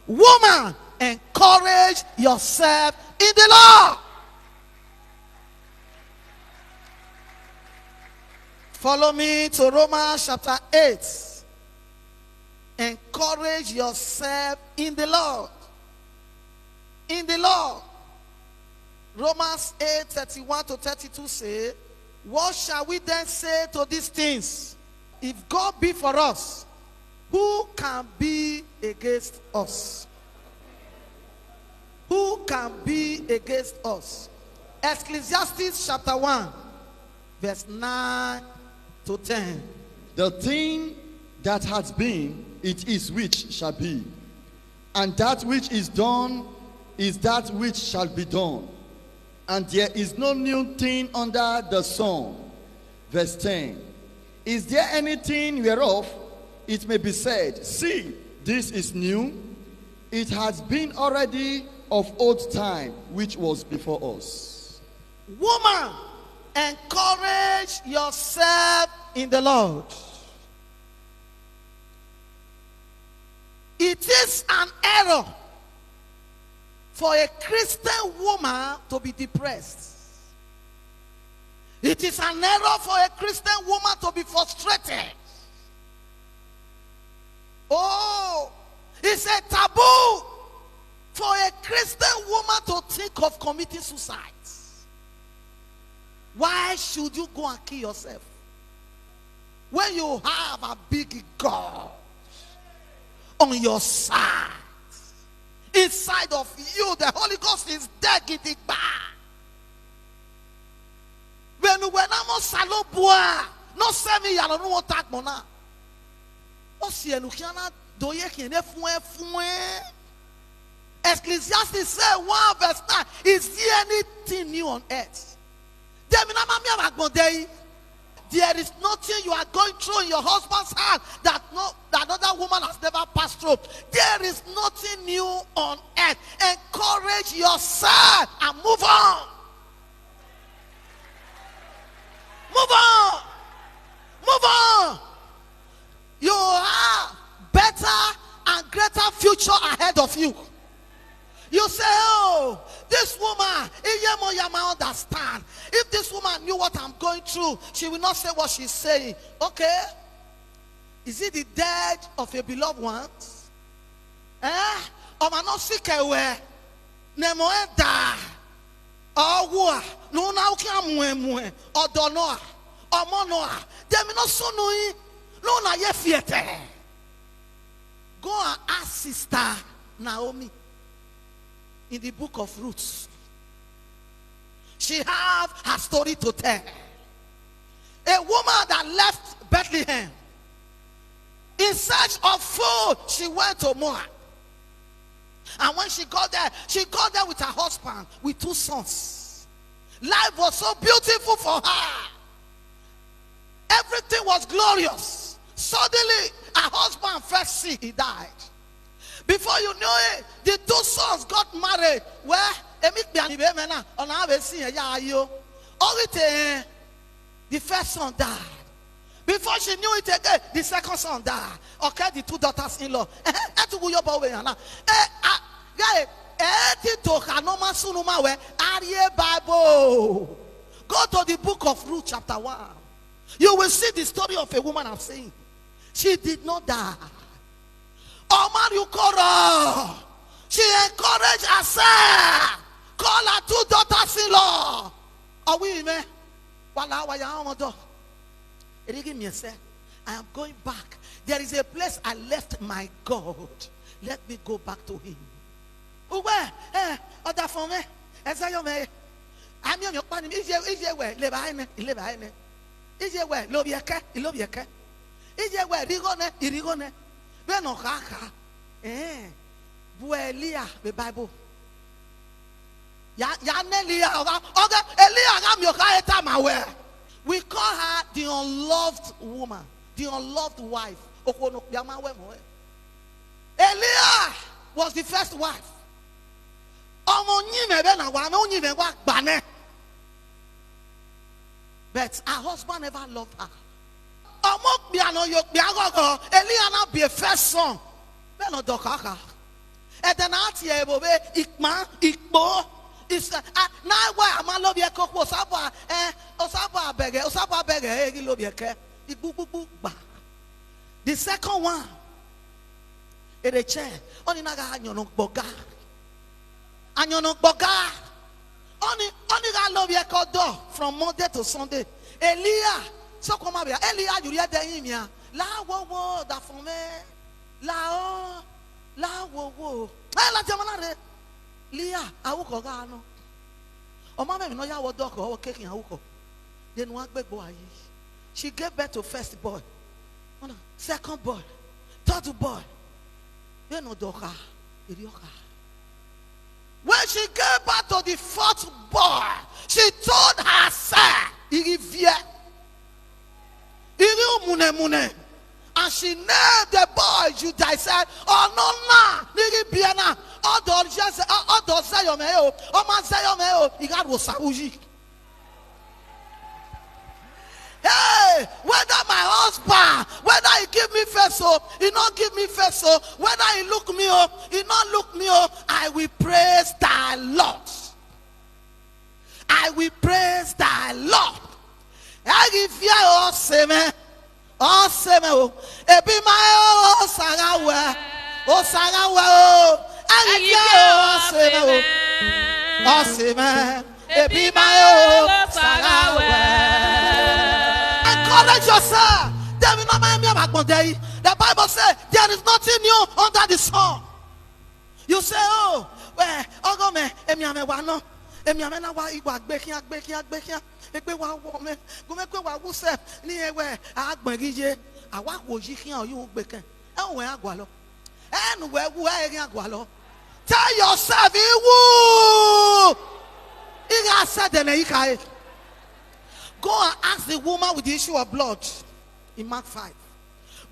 Woman, encourage yourself in the Lord. Follow me to Romans chapter 8. Encourage yourself in the Lord. In the Lord. Romans 8:31-32 say, what shall we then say to these things? If God be for us, who can be against us? Who can be against us? Ecclesiastes chapter 1, verse 9-10. The thing that has been, it is which shall be. And that which is done is that which shall be done. And there is no new thing under the sun. Verse 10. Is there anything whereof it may be said, see, this is new? It has been already of old time, which was before us. Woman, encourage yourself in the Lord. It is an error for a Christian woman to be depressed. It is an error for a Christian woman to be frustrated. Oh, it's a taboo for a Christian woman to think of committing suicide. Why should you go and kill yourself when you have a big God on your side? Inside of you, the Holy Ghost is there. When you were not salo boa, no semi yalo no tak mona. O si enukiana doye kine fue. Ecclesiastes say 1 verse 9. Is there anything new on earth? There is nothing you are going through in your husband's heart that another woman has never passed through. There is nothing new on earth. Encourage yourself and move on. Move on. Move on. You have better and greater future ahead of you. You say, oh, this woman, I understand. If this woman knew what I'm going through, she will not say what she's saying. Okay. Is it the death of a beloved one? Or man not sick away? Nemo da. Or war. No now can or donoa. Or monoa. Dem no sonui. No na ye fiete. Go and ask Sister Naomi. In the book of Ruth, she have her story to tell. A woman that left Bethlehem in search of food, she went to Moab. And when she got there with her husband, with 2 sons. Life was so beautiful for her. Everything was glorious. Suddenly, her husband first sick, he died. Before you knew it, the 2 sons got married. Where? The first son died. Before she knew it again, the second son died. Okay, the 2 daughters-in-law. Bible. Go to the book of Ruth chapter 1. You will see the story of a woman I'm saying. She did not die. Omar Yukora, she encouraged herself. Call her 2 daughters-in-law. Are we me? I am going back. There is a place I left my God. Let me go back to him. Where? Other for me. As I am I'm your partner. Is your way? Live behind me. Is your way? Love your cat. Love your cat. Is your way? Rigone. Buelia, the Bible. We call her the unloved woman, the unloved wife. Eliah was the first wife. But her husband never loved her. Eliana be a first son. Edenati ebobe ikma ikpo. Is now why am I love your cook was Osaba bege egi love your care. The second one in the chair only naga anyono boga only I love your door from Monday to Sunday. Elia so come here Elia you hear the him here la wo da for me la wo la jamana Leah, awuko gano. O mama mi no ya wo doko o keke awuko. Then one big boy. She gave birth to first boy. Second boy. Third boy. You know doka. When she gave birth to the fourth boy, she told herself, Irivie. Mune. And she named the boy Judah. I said, oh no, Niribiana. All those say your mail, oh man say your mail, you got was Saruji. Hey, whether my husband, whether he give me first, he not give me first, whether he look me up, he not look me up, I will praise thy Lord. I will praise thy Lord. I give you all seme. Oh, seme. Ebi my sagawe. Oh, sagawe. I give you all seme. Ebi my sagawe. Encourage yourself. The Bible says there is nothing new under the sun. You say, oh, well, oh, me, emiame wano. Emiame na wa igwa gbekia. Ekpe wa wo me. Gomekwe wa wo se ni ewe agbegije. Awa wo jikian oyu gbeken. Enwe agwalo. Enwe wu eri agwalo. Tell yourself, Iwu. Iga said the ikae. Go and ask the woman with the issue of blood in Mark 5.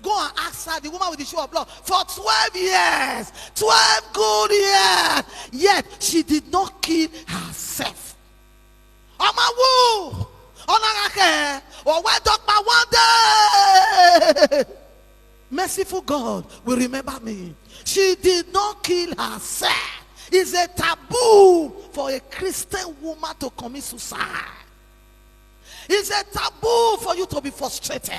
Go and ask her, the woman with the issue of blood, for 12 years. 12 good years. Yet she did not kill herself. Amawu. Onarake. Or why doctor one day? Merciful God will remember me. She did not kill herself. It's a taboo for a Christian woman to commit suicide. It's a taboo for you to be frustrated.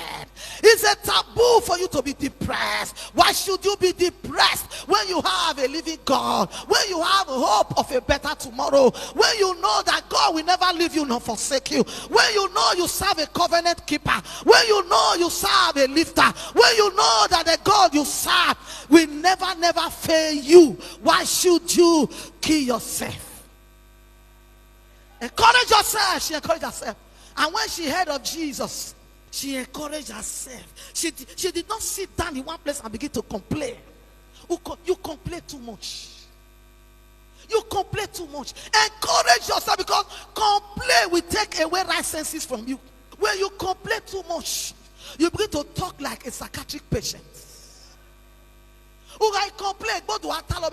It's a taboo for you to be depressed. Why should you be depressed when you have a living God? When you have hope of a better tomorrow? When you know that God will never leave you nor forsake you? When you know you serve a covenant keeper? When you know you serve a lifter? When you know that the God you serve will never fail you? Why should you kill yourself? Encourage yourself. She encouraged herself. And when she heard of Jesus, she encouraged herself. She did not sit down in one place and begin to complain. You complain too much. You complain too much. Encourage yourself, because complain will take away right senses from you. When you complain too much, you begin to talk like a psychiatric patient. Who I complain, but do I tell